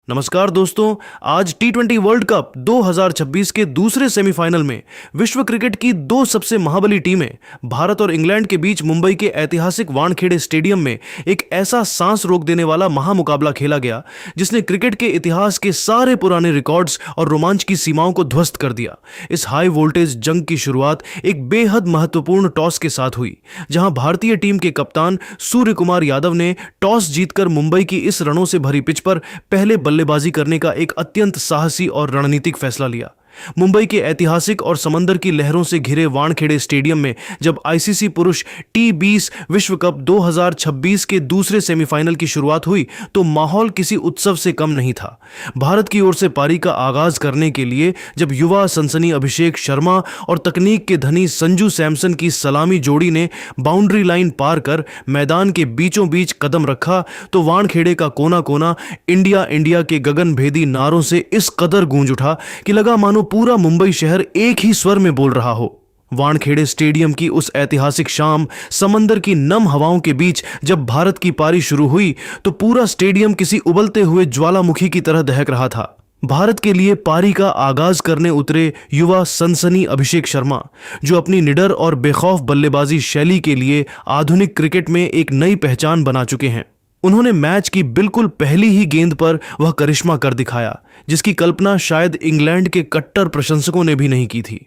नमस्कार दोस्तों। आज टी20 वर्ल्ड कप 2026 के दूसरे सेमीफाइनल में विश्व क्रिकेट की दो सबसे महाबली टीमें भारत और इंग्लैंड के बीच मुंबई के ऐतिहासिक वानखेड़े स्टेडियम में एक ऐसा सांस रोक देने वाला महामुकाबला खेला गया जिसने क्रिकेट के इतिहास के सारे पुराने रिकॉर्ड्स और रोमांच की सीमाओं को ध्वस्त कर दिया। इस हाई वोल्टेज जंग की शुरुआत एक बेहद महत्वपूर्ण टॉस के साथ हुई, जहां भारतीय टीम के कप्तान सूर्य कुमार यादव ने टॉस जीतकर मुंबई की इस रणों से भरी पिच पर पहले बल्लेबाजी करने का एक अत्यंत साहसी और रणनीतिक फैसला लिया। मुंबई के ऐतिहासिक और समंदर की लहरों से घिरे वानखेड़े स्टेडियम में जब आईसीसी पुरुष टी20 विश्व कप 2026 के दूसरे सेमीफाइनल की शुरुआत हुई तो माहौल किसी उत्सव से कम नहीं था। भारत की ओर से पारी का आगाज करने के लिए जब युवा सनसनी अभिषेक शर्मा और तकनीक के धनी संजू सैमसन की सलामी जोड़ी ने बाउंड्री लाइन पार कर मैदान के बीचों बीच कदम रखा तो वानखेड़े का कोना कोना इंडिया इंडिया के गगनभेदी नारों से इस कदर गूंज उठा कि लगा मानो पूरा मुंबई शहर एक ही स्वर में बोल रहा हो। वानखेड़े स्टेडियम की उस ऐतिहासिक शाम समंदर की नम हवाओं के बीच जब भारत की पारी शुरू हुई तो पूरा स्टेडियम किसी उबलते हुए ज्वालामुखी की तरह दहक रहा था। भारत के लिए पारी का आगाज करने उतरे युवा सनसनी अभिषेक शर्मा, जो अपनी निडर और बेखौफ बल्लेबाजी शैली के लिए आधुनिक क्रिकेट में एक नई पहचान बना चुके हैं। उन्होंने मैच की बिल्कुल पहली ही गेंद पर वह करिश्मा कर दिखाया जिसकी कल्पना शायद इंग्लैंड के कट्टर प्रशंसकों ने भी नहीं की थी।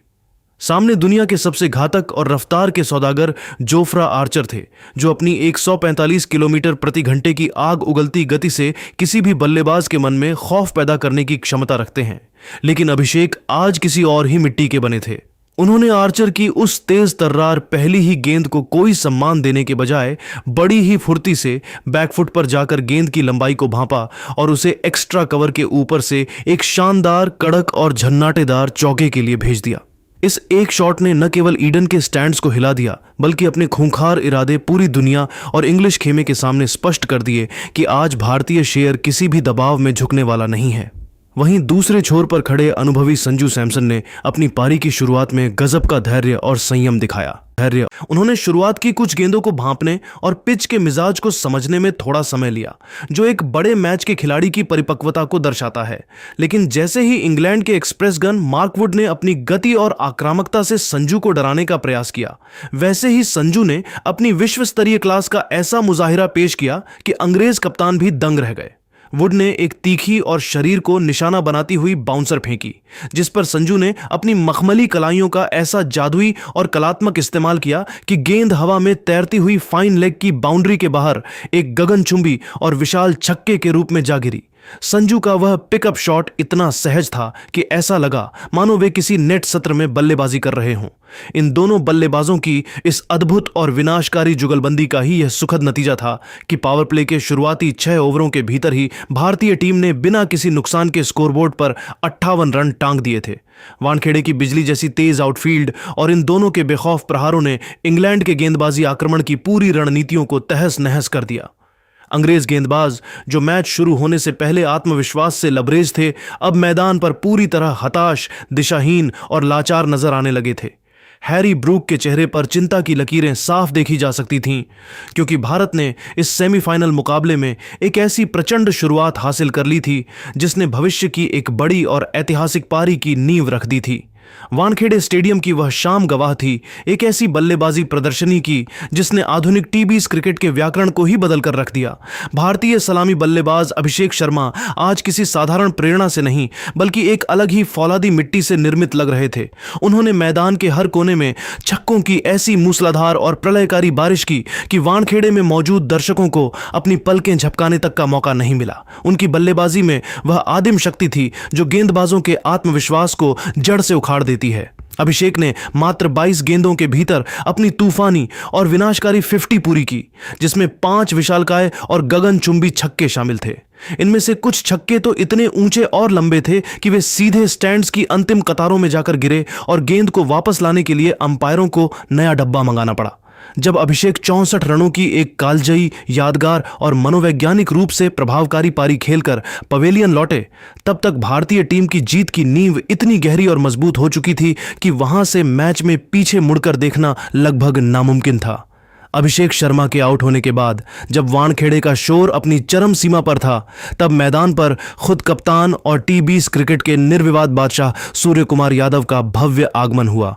सामने दुनिया के सबसे घातक और रफ्तार के सौदागर जोफ्रा आर्चर थे, जो अपनी 145 किलोमीटर प्रति घंटे की आग उगलती गति से किसी भी बल्लेबाज के मन में खौफ पैदा करने की क्षमता रखते हैं। लेकिन अभिषेक आज किसी और ही मिट्टी के बने थे। उन्होंने आर्चर की उस तेज तर्रार पहली ही गेंद को कोई सम्मान देने के बजाय बड़ी ही फुर्ती से बैकफुट पर जाकर गेंद की लंबाई को भांपा और उसे एक्स्ट्रा कवर के ऊपर से एक शानदार, कड़क और झन्नाटेदार चौके के लिए भेज दिया। इस एक शॉट ने न केवल ईडन के स्टैंड्स को हिला दिया बल्कि अपने खूंखार इरादे पूरी दुनिया और इंग्लिश खेमे के सामने स्पष्ट कर दिए कि आज भारतीय शेर किसी भी दबाव में झुकने वाला नहीं है। वहीं दूसरे छोर पर खड़े अनुभवी संजू सैमसन ने अपनी पारी की शुरुआत में गजब का धैर्य और संयम दिखाया। उन्होंने शुरुआत की कुछ गेंदों को भांपने और पिच के मिजाज को समझने में थोड़ा समय लिया, जो एक बड़े मैच के खिलाड़ी की परिपक्वता को दर्शाता है। लेकिन जैसे ही इंग्लैंड के एक्सप्रेस गन मार्क वुड ने अपनी गति और आक्रामकता से संजू को डराने का प्रयास किया, वैसे ही संजू ने अपनी विश्व स्तरीय क्लास का ऐसा मुजाहिरा पेश किया कि अंग्रेज कप्तान भी दंग रह गए। वुड ने एक तीखी और शरीर को निशाना बनाती हुई बाउंसर फेंकी, जिस पर संजू ने अपनी मखमली कलाइयों का ऐसा जादुई और कलात्मक इस्तेमाल किया कि गेंद हवा में तैरती हुई फाइन लेग की बाउंड्री के बाहर एक गगनचुंबी और विशाल छक्के के रूप में जा गिरी। संजू का वह पिकअप शॉट इतना सहज था कि ऐसा लगा मानो वे किसी नेट सत्र में बल्लेबाजी कर रहे हों। इन दोनों बल्लेबाजों की इस अद्भुत और विनाशकारी जुगलबंदी का ही यह सुखद नतीजा था कि पावर प्ले के शुरुआती 6 ओवरों के भीतर ही भारतीय टीम ने बिना किसी नुकसान के स्कोरबोर्ड पर 58 रन टांग दिए थे। वानखेड़े की बिजली जैसी तेज आउटफील्ड और इन दोनों के बेखौफ प्रहारों ने इंग्लैंड के गेंदबाजी आक्रमण की पूरी रणनीतियों को तहस नहस कर दिया। अंग्रेज गेंदबाज, जो मैच शुरू होने से पहले आत्मविश्वास से लबरेज थे, अब मैदान पर पूरी तरह हताश, दिशाहीन और लाचार नजर आने लगे थे। हैरी ब्रूक के चेहरे पर चिंता की लकीरें साफ देखी जा सकती थीं, क्योंकि भारत ने इस सेमीफाइनल मुकाबले में एक ऐसी प्रचंड शुरुआत हासिल कर ली थी जिसने भविष्य की एक बड़ी और ऐतिहासिक पारी की नींव रख दी थी। वानखेड़े स्टेडियम की वह शाम गवाह थी एक ऐसी बल्लेबाजी प्रदर्शनी की जिसने आधुनिक टी20 क्रिकेट के व्याकरण को ही बदल कर रख दिया। भारतीय सलामी बल्लेबाज अभिषेक शर्मा आज किसी साधारण प्रेरणा से नहीं बल्कि एक अलग ही फौलादी मिट्टी से निर्मित लग रहे थे। उन्होंने मैदान के हर कोने में छक्कों की ऐसी मूसलाधार और प्रलयकारी बारिश की कि वानखेड़े में मौजूद दर्शकों को अपनी पलकें झपकाने तक का मौका नहीं मिला। उनकी बल्लेबाजी में वह आदिम शक्ति थी जो गेंदबाजों के आत्मविश्वास को जड़ से उखाड़ देती है। अभिषेक ने मात्र 22 गेंदों के भीतर अपनी तूफानी और विनाशकारी 50 पूरी की, जिसमें 5 विशालकाय और गगनचुंबी छक्के शामिल थे। इनमें से कुछ छक्के तो इतने ऊंचे और लंबे थे कि वे सीधे स्टैंड्स की अंतिम कतारों में जाकर गिरे और गेंद को वापस लाने के लिए अंपायरों को नया डब्बा मंगाना पड़ा। जब अभिषेक 64 रनों की एक कालजयी, यादगार और मनोवैज्ञानिक रूप से प्रभावकारी पारी खेलकर पवेलियन लौटे, तब तक भारतीय टीम की जीत की नींव इतनी गहरी और मजबूत हो चुकी थी कि वहां से मैच में पीछे मुड़कर देखना लगभग नामुमकिन था। अभिषेक शर्मा के आउट होने के बाद जब वानखेड़े का शोर अपनी चरम सीमा पर था, तब मैदान पर खुद कप्तान और टी20 क्रिकेट के निर्विवाद बादशाह सूर्य कुमार यादव का भव्य आगमन हुआ।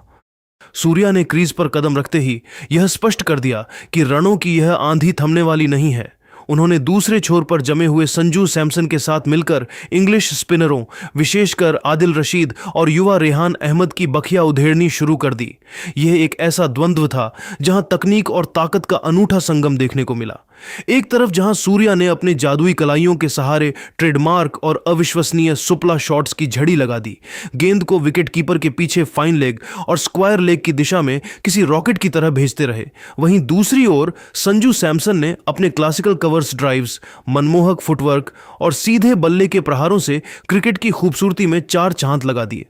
सूर्या ने क्रीज पर कदम रखते ही यह स्पष्ट कर दिया कि रनों की यह आंधी थमने वाली नहीं है। उन्होंने दूसरे छोर पर जमे हुए संजू सैमसन के साथ मिलकर इंग्लिश स्पिनरों, विशेषकर आदिल रशीद और युवा रेहान अहमद की बखिया उधेड़नी शुरू कर दी। यह एक ऐसा द्वंद्व था जहां तकनीक और ताकत का अनूठा संगम देखने को मिला। एक तरफ जहां सूर्या ने अपने जादुई कलाइयों के सहारे ट्रेडमार्क और अविश्वसनीय सुपला शॉट्स की झड़ी लगा दी, गेंद को विकेट कीपर के पीछे फाइन लेग और स्क्वायर लेग की दिशा में किसी रॉकेट की तरह भेजते रहे, वहीं दूसरी ओर संजू सैमसन ने अपने क्लासिकल कवर्स ड्राइव्स, मनमोहक फुटवर्क और सीधे बल्ले के प्रहारों से क्रिकेट की खूबसूरती में चार चांद लगा दिए।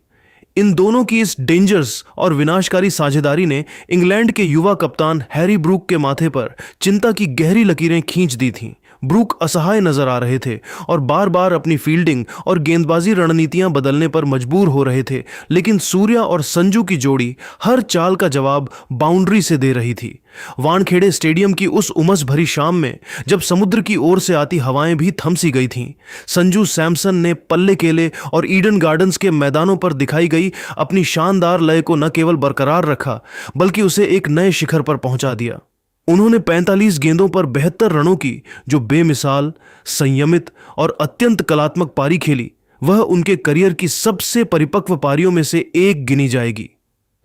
इन दोनों की इस डेंजरस और विनाशकारी साझेदारी ने इंग्लैंड के युवा कप्तान हैरी ब्रूक के माथे पर चिंता की गहरी लकीरें खींच दी थीं। ब्रूक असहाय नजर आ रहे थे और बार बार अपनी फील्डिंग और गेंदबाजी रणनीतियां बदलने पर मजबूर हो रहे थे, लेकिन सूर्या और संजू की जोड़ी हर चाल का जवाब बाउंड्री से दे रही थी। वानखेड़े स्टेडियम की उस उमस भरी शाम में जब समुद्र की ओर से आती हवाएं भी थम सी गई थीं, संजू सैमसन ने पल्ले केले और ईडन गार्डन्स के मैदानों पर दिखाई गई अपनी शानदार लय को न केवल बरकरार रखा, बल्कि उसे एक नए शिखर पर पहुंचा दिया। उन्होंने 45 गेंदों पर 72 रनों की जो बेमिसाल, संयमित और अत्यंत कलात्मक पारी खेली, वह उनके करियर की सबसे परिपक्व पारियों में से एक गिनी जाएगी।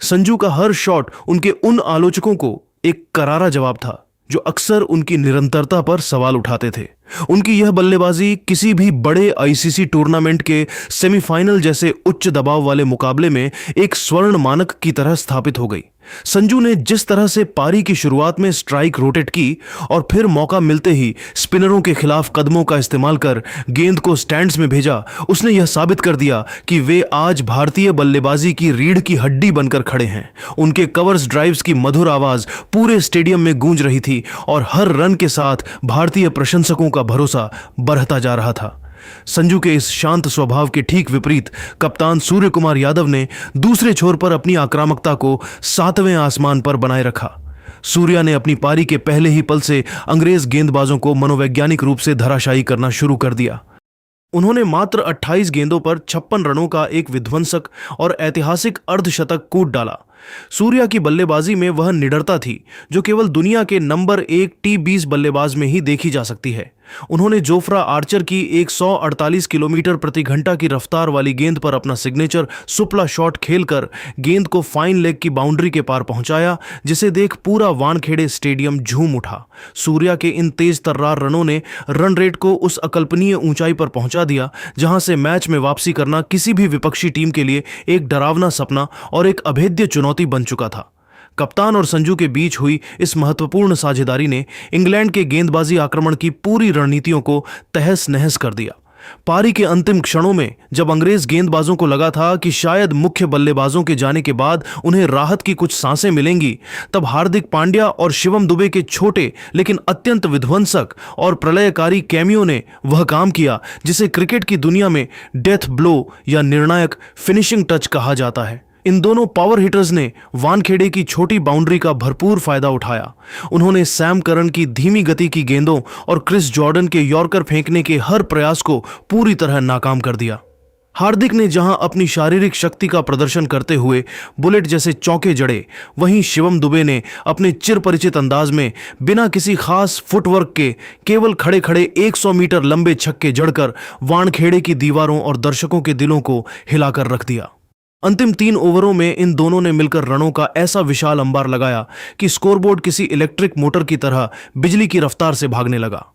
संजू का हर शॉट उनके उन आलोचकों को एक करारा जवाब था जो अक्सर उनकी निरंतरता पर सवाल उठाते थे। उनकी यह बल्लेबाजी किसी भी बड़े आईसीसी टूर्नामेंट के सेमीफाइनल जैसे उच्च दबाव वाले मुकाबले में एक स्वर्ण मानक की तरह स्थापित हो गई। संजू ने जिस तरह से पारी की शुरुआत में स्ट्राइक रोटेट की और फिर मौका मिलते ही स्पिनरों के खिलाफ कदमों का इस्तेमाल कर गेंद को स्टैंड्स में भेजा, उसने यह साबित कर दिया कि वे आज भारतीय बल्लेबाजी की रीढ़ की हड्डी बनकर खड़े हैं। उनके कवर्स ड्राइव्स की मधुर आवाज पूरे स्टेडियम में गूंज रही थी और हर रन के साथ भारतीय प्रशंसकों का भरोसा बढ़ता जा रहा था। संजू के इस शांत स्वभाव के ठीक विपरीत कप्तान सूर्य कुमार यादव ने दूसरे छोर पर अपनी आक्रामकता को 7वें आसमान पर बनाए रखा। सूर्या ने अपनी पारी के पहले ही पल से अंग्रेज गेंदबाजों को मनोवैज्ञानिक रूप से धराशायी करना शुरू कर दिया। उन्होंने मात्र 28 गेंदों पर 56 रनों का एक विध्वंसक और ऐतिहासिक अर्धशतक कूद डाला। सूर्या की बल्लेबाजी में वह निडरता थी जो केवल दुनिया के नंबर 1 टी20 बल्लेबाज में ही देखी जा सकती है। उन्होंने जोफ्रा आर्चर की 148 किलोमीटर प्रति घंटा की रफ्तार वाली गेंद पर अपना सिग्नेचर सुपला शॉट खेलकर गेंद को फाइन लेग की बाउंड्री के पार पहुंचाया, जिसे देख पूरा वानखेड़े स्टेडियम झूम उठा। सूर्या के इन तेज तर्रार रनों ने रन रेट को उस अकल्पनीय ऊंचाई पर पहुंचा दिया जहां से मैच में वापसी करना किसी भी विपक्षी टीम के लिए एक डरावना सपना और एक अभेद्य चुनौती बन चुका था। कप्तान और संजू के बीच हुई इस महत्वपूर्ण साझेदारी ने इंग्लैंड के गेंदबाजी आक्रमण की पूरी रणनीतियों को तहस नहस कर दिया। पारी के अंतिम क्षणों में जब अंग्रेज गेंदबाजों को लगा था कि शायद मुख्य बल्लेबाजों के जाने के बाद उन्हें राहत की कुछ सांसें मिलेंगी, तब हार्दिक पांड्या और शिवम दुबे के छोटे लेकिन अत्यंत विध्वंसक और प्रलयकारी कैमियो ने वह काम किया जिसे क्रिकेट की दुनिया में डेथ ब्लो या निर्णायक फिनिशिंग टच कहा जाता है। इन दोनों पावर हिटर्स ने वानखेड़े की छोटी बाउंड्री का भरपूर फायदा उठाया। उन्होंने सैम करन की धीमी गति की गेंदों और क्रिस जॉर्डन के यॉर्कर फेंकने के हर प्रयास को पूरी तरह नाकाम कर दिया। हार्दिक ने जहां अपनी शारीरिक शक्ति का प्रदर्शन करते हुए बुलेट जैसे चौके जड़े, वहीं शिवम दुबे ने अपने चिरपरिचित अंदाज में बिना किसी खास फुटवर्क के केवल खड़े खड़े 100 मीटर लंबे छक्के जड़कर वानखेड़े की दीवारों और दर्शकों के दिलों को हिलाकर रख दिया। अंतिम 3 ओवरों में इन दोनों ने मिलकर रनों का ऐसा विशाल अंबार लगाया कि स्कोरबोर्ड किसी इलेक्ट्रिक मोटर की तरह बिजली की रफ्तार से भागने लगा।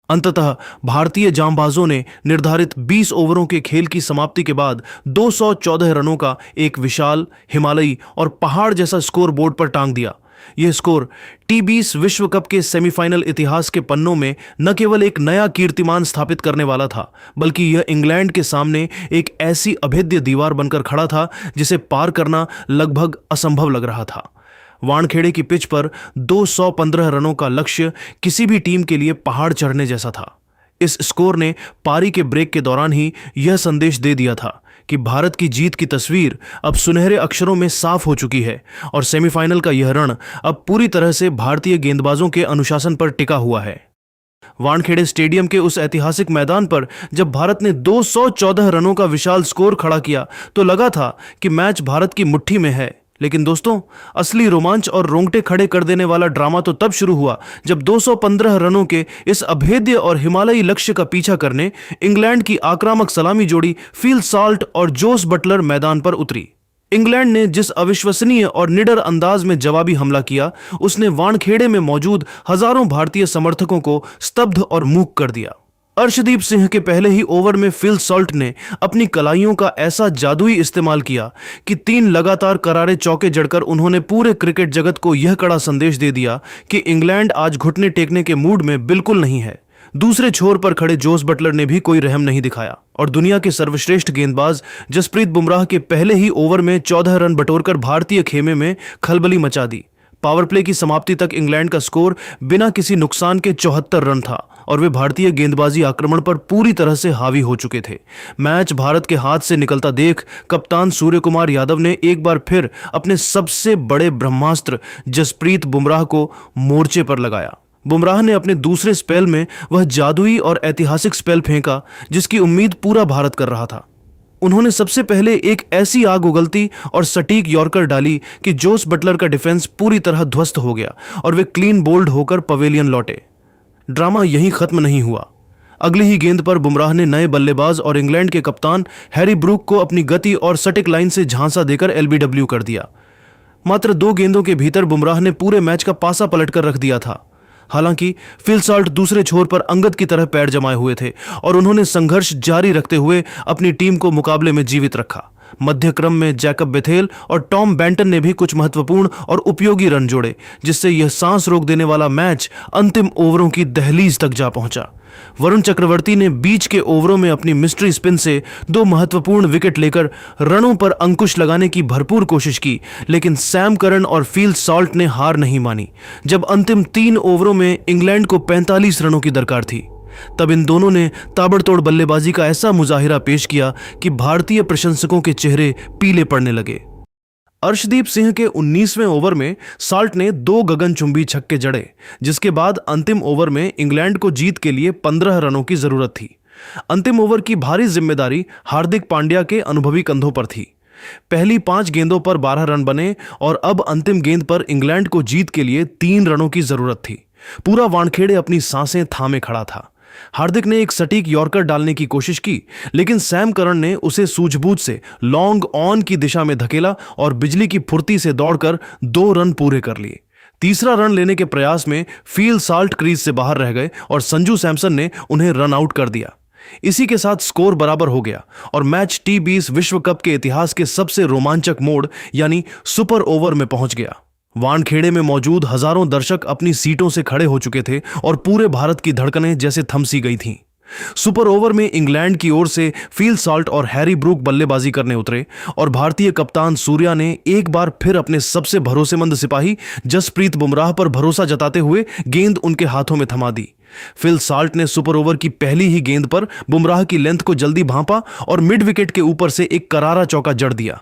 अंततः भारतीय जांबाजों ने निर्धारित 20 ओवरों के खेल की समाप्ति के बाद 214 रनों का एक विशाल हिमालयी और पहाड़ जैसा स्कोर बोर्ड पर टांग दिया। यह स्कोर टी20 विश्व कप के सेमीफाइनल इतिहास के पन्नों में न केवल एक नया कीर्तिमान स्थापित करने वाला था, बल्कि यह इंग्लैंड के सामने एक ऐसी अभेद्य दीवार बनकर खड़ा था जिसे पार करना लगभग असंभव लग रहा था। वानखेड़े की पिच पर 215 रनों का लक्ष्य किसी भी टीम के लिए पहाड़ चढ़ने जैसा था। इस स्कोर ने पारी के ब्रेक के दौरान ही यह संदेश दे दिया था कि भारत की जीत की तस्वीर अब सुनहरे अक्षरों में साफ हो चुकी है और सेमीफाइनल का यह रण अब पूरी तरह से भारतीय गेंदबाजों के अनुशासन पर टिका हुआ है। वानखेड़े स्टेडियम के उस ऐतिहासिक मैदान पर जब भारत ने 214 रनों का विशाल स्कोर खड़ा किया तो लगा था कि मैच भारत की मुट्ठी में है। लेकिन दोस्तों, असली रोमांच और रोंगटे खड़े कर देने वाला ड्रामा तो तब शुरू हुआ जब 215 रनों के इस अभेद्य और हिमालयी लक्ष्य का पीछा करने इंग्लैंड की आक्रामक सलामी जोड़ी फिल साल्ट और जोस बटलर मैदान पर उतरी। इंग्लैंड ने जिस अविश्वसनीय और निडर अंदाज में जवाबी हमला किया, उसने वानखेड़े में मौजूद हजारों भारतीय समर्थकों को स्तब्ध और मूक कर दिया। अर्शदीप सिंह के पहले ही ओवर में फिल सॉल्ट ने अपनी कलाइयों का ऐसा जादुई इस्तेमाल किया कि 3 लगातार करारे चौके जड़कर उन्होंने पूरे क्रिकेट जगत को यह कड़ा संदेश दे दिया कि इंग्लैंड आज घुटने टेकने के मूड में बिल्कुल नहीं है। दूसरे छोर पर खड़े जोस बटलर ने भी कोई रहम नहीं दिखाया और दुनिया के सर्वश्रेष्ठ गेंदबाज जसप्रीत बुमराह के पहले ही ओवर में 14 रन बटोरकर भारतीय खेमे में खलबली मचा दी। पावर प्ले की समाप्ति तक इंग्लैंड का स्कोर बिना किसी नुकसान के 74 रन था और वे भारतीय गेंदबाजी आक्रमण पर पूरी तरह से हावी हो चुके थे। मैच भारत के हाथ से निकलता देख कप्तान सूर्य कुमार यादव ने एक बार फिर अपने सबसे बड़े ब्रह्मास्त्र जसप्रीत बुमराह को मोर्चे पर लगाया। बुमराह ने अपने दूसरे स्पेल में वह जादुई और ऐतिहासिक स्पेल फेंका जिसकी उम्मीद पूरा भारत कर रहा था। उन्होंने सबसे पहले एक ऐसी आग उगलती और सटीक यॉर्कर डाली कि जोस बटलर का डिफेंस पूरी तरह ध्वस्त हो गया और वे क्लीन बोल्ड होकर पवेलियन लौटे। ड्रामा यहीं खत्म नहीं हुआ। अगली ही गेंद पर बुमराह ने नए बल्लेबाज और इंग्लैंड के कप्तान हैरी ब्रूक को अपनी गति और सटीक लाइन से झांसा देकर एलबीडब्ल्यू कर दिया। मात्र 2 गेंदों के भीतर बुमराह ने पूरे मैच का पासा पलटकर रख दिया था। हालांकि फिल साल्ट दूसरे छोर पर अंगद की तरह पैर जमाए हुए थे और उन्होंने संघर्ष जारी रखते हुए अपनी टीम को मुकाबले में जीवित रखा। मध्य क्रम में जैकब बेथेल और टॉम बेंटन ने भी कुछ महत्वपूर्ण और उपयोगी रन जोड़े, जिससे यह सांस रोक देने वाला मैच अंतिम ओवरों की दहलीज तक जा पहुंचा। वरुण चक्रवर्ती ने बीच के ओवरों में अपनी मिस्ट्री स्पिन से 2 महत्वपूर्ण विकेट लेकर रनों पर अंकुश लगाने की भरपूर कोशिश की, लेकिन सैम करन और फिल सॉल्ट ने हार नहीं मानी। जब अंतिम 3 ओवरों में इंग्लैंड को 45 रनों की दरकार थी, तब इन दोनों ने ताबड़तोड़ बल्लेबाजी का ऐसा मुजाहिरा पेश किया कि भारतीय प्रशंसकों के चेहरे पीले पड़ने लगे। अर्शदीप सिंह के 19वें ओवर में साल्ट ने 2 गगनचुंबी छक्के जड़े, जिसके बाद अंतिम ओवर में इंग्लैंड को जीत के लिए 15 रनों की जरूरत थी। अंतिम ओवर की भारी जिम्मेदारी हार्दिक पांड्या के अनुभवी कंधों पर थी। पहली 5 गेंदों पर 12 रन बने और अब अंतिम गेंद पर इंग्लैंड को जीत के लिए 3 रनों की जरूरत थी। पूरा वानखेड़े अपनी सांसें थामे खड़ा था। हार्दिक ने एक सटीक यॉर्कर डालने की कोशिश की, लेकिन सैम करन ने उसे सूझबूझ से लॉन्ग ऑन की दिशा में धकेला और बिजली की फुर्ती से दौड़कर 2 रन पूरे कर लिए। तीसरा रन लेने के प्रयास में फिल साल्ट क्रीज से बाहर रह गए और संजू सैमसन ने उन्हें रन आउट कर दिया। इसी के साथ स्कोर बराबर हो गया और मैच T20 विश्व कप के इतिहास के सबसे रोमांचक मोड़ यानी सुपर ओवर में पहुंच गया। वानखेड़े में मौजूद हजारों दर्शक अपनी सीटों से खड़े हो चुके थे और पूरे भारत की धड़कनें जैसे थमसी गई थीं। सुपर ओवर में इंग्लैंड की ओर से फिल सॉल्ट और हैरी ब्रूक बल्लेबाजी करने उतरे और भारतीय कप्तान सूर्या ने एक बार फिर अपने सबसे भरोसेमंद सिपाही जसप्रीत बुमराह पर भरोसा जताते हुए गेंद उनके हाथों में थमा दी। फिल सॉल्ट ने सुपर ओवर की पहली ही गेंद पर बुमराह की लेंथ को जल्दी भांपा और मिड विकेट के ऊपर से एक करारा चौका जड़ दिया।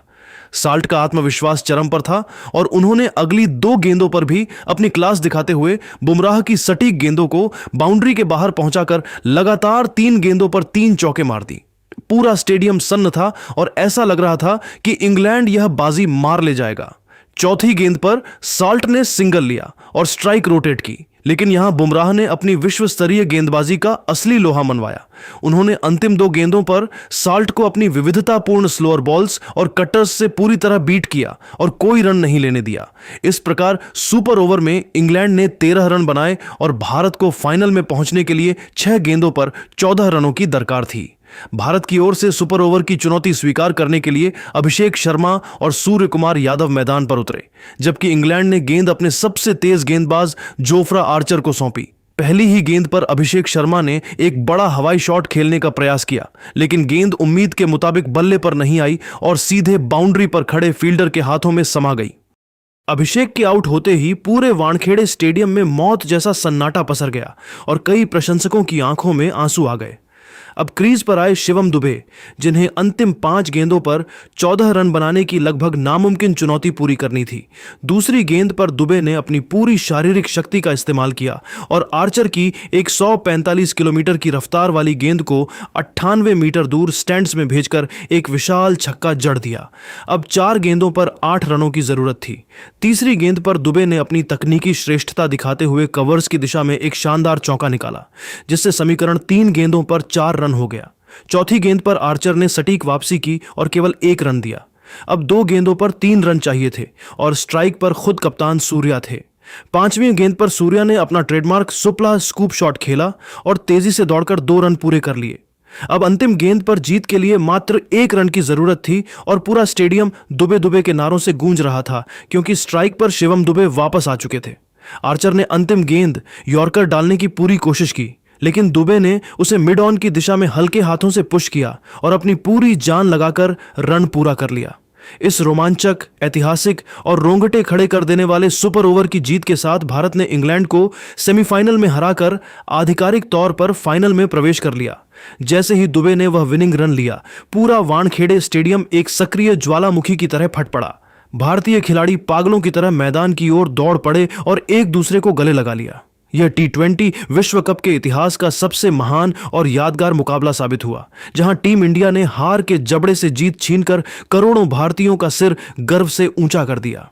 साल्ट का आत्मविश्वास चरम पर था और उन्होंने अगली 2 गेंदों पर भी अपनी क्लास दिखाते हुए बुमराह की सटीक गेंदों को बाउंड्री के बाहर पहुंचाकर लगातार 3 गेंदों पर 3 चौके मार दी। पूरा स्टेडियम सन्न था और ऐसा लग रहा था कि इंग्लैंड यह बाजी मार ले जाएगा। चौथी गेंद पर साल्ट ने सिंगल लिया और स्ट्राइक रोटेट की, लेकिन यहां बुमराह ने अपनी विश्व स्तरीय गेंदबाजी का असली लोहा मनवाया। उन्होंने अंतिम 2 गेंदों पर साल्ट को अपनी विविधतापूर्ण स्लोअर बॉल्स और कटर्स से पूरी तरह बीट किया और कोई रन नहीं लेने दिया। इस प्रकार सुपर ओवर में इंग्लैंड ने 13 रन बनाए और भारत को फाइनल में पहुंचने के लिए 6 गेंदों पर 14 रनों की दरकार थी। भारत की ओर से सुपर ओवर की चुनौती स्वीकार करने के लिए अभिषेक शर्मा और सूर्य कुमार यादव मैदान पर उतरे, जबकि इंग्लैंड ने गेंद अपने सबसे तेज गेंदबाज जोफ्रा आर्चर को सौंपी। पहली ही गेंद पर अभिषेक शर्मा ने एक बड़ा हवाई शॉट खेलने का प्रयास किया, लेकिन गेंद उम्मीद के मुताबिक बल्ले पर नहीं आई और सीधे बाउंड्री पर खड़े फील्डर के हाथों में समा गई। अभिषेक के आउट होते ही पूरे वानखेड़े स्टेडियम में मौत जैसा सन्नाटा पसर गया और कई प्रशंसकों की आंखों में आंसू आ गए। अब क्रीज पर आए शिवम दुबे, जिन्हें अंतिम 5 गेंदों पर 14 रन बनाने की लगभग नामुमकिन चुनौती पूरी करनी थी। दूसरी गेंद पर दुबे ने अपनी पूरी शारीरिक शक्ति का इस्तेमाल किया और आर्चर की एक 145 किलोमीटर की रफ्तार वाली गेंद को 98 मीटर दूर स्टैंड्स में भेजकर एक विशाल छक्का जड़ दिया। अब 4 गेंदों पर 8 रनों की जरूरत थी। तीसरी गेंद पर दुबे ने अपनी तकनीकी श्रेष्ठता दिखाते हुए कवर्स की दिशा में एक शानदार चौका निकाला, जिससे समीकरण 3 गेंदों पर 4 रन हो गया। चौथी गेंद पर आर्चर ने सटीक वापसी की और केवल 1 रन दिया। अब 2 गेंदों पर 3 रन चाहिए थे और स्ट्राइक पर खुद कप्तान सूर्या थे। 5वीं गेंद पर सूर्या ने अपना ट्रेडमार्क सुपला स्कूप शॉट खेला और तेजी से दौड़कर 2 रन पूरे कर लिए। अब अंतिम गेंद पर जीत के लिए मात्र 1 रन की जरूरत थी और पूरा स्टेडियम दुबे दुबे के नारों से गूंज रहा था, क्योंकि स्ट्राइक पर शिवम दुबे वापस आ चुके थे। आर्चर ने अंतिम गेंद यॉर्कर डालने की पूरी कोशिश की, लेकिन दुबे ने उसे मिड ऑन की दिशा में हल्के हाथों से पुश किया और अपनी पूरी जान लगाकर रन पूरा कर लिया। इस रोमांचक, ऐतिहासिक और रोंगटे खड़े कर देने वाले सुपर ओवर की जीत के साथ भारत ने इंग्लैंड को सेमीफाइनल में हराकर आधिकारिक तौर पर फाइनल में प्रवेश कर लिया। जैसे ही दुबे ने वह विनिंग रन लिया, पूरा वानखेड़े स्टेडियम एक सक्रिय ज्वालामुखी की तरह फट पड़ा। भारतीय खिलाड़ी पागलों की तरह मैदान की ओर दौड़ पड़े और एक दूसरे को गले लगा लिया। यह T20 विश्व कप के इतिहास का सबसे महान और यादगार मुकाबला साबित हुआ, जहां टीम इंडिया ने हार के जबड़े से जीत छीनकर करोड़ों भारतीयों का सिर गर्व से ऊंचा कर दिया।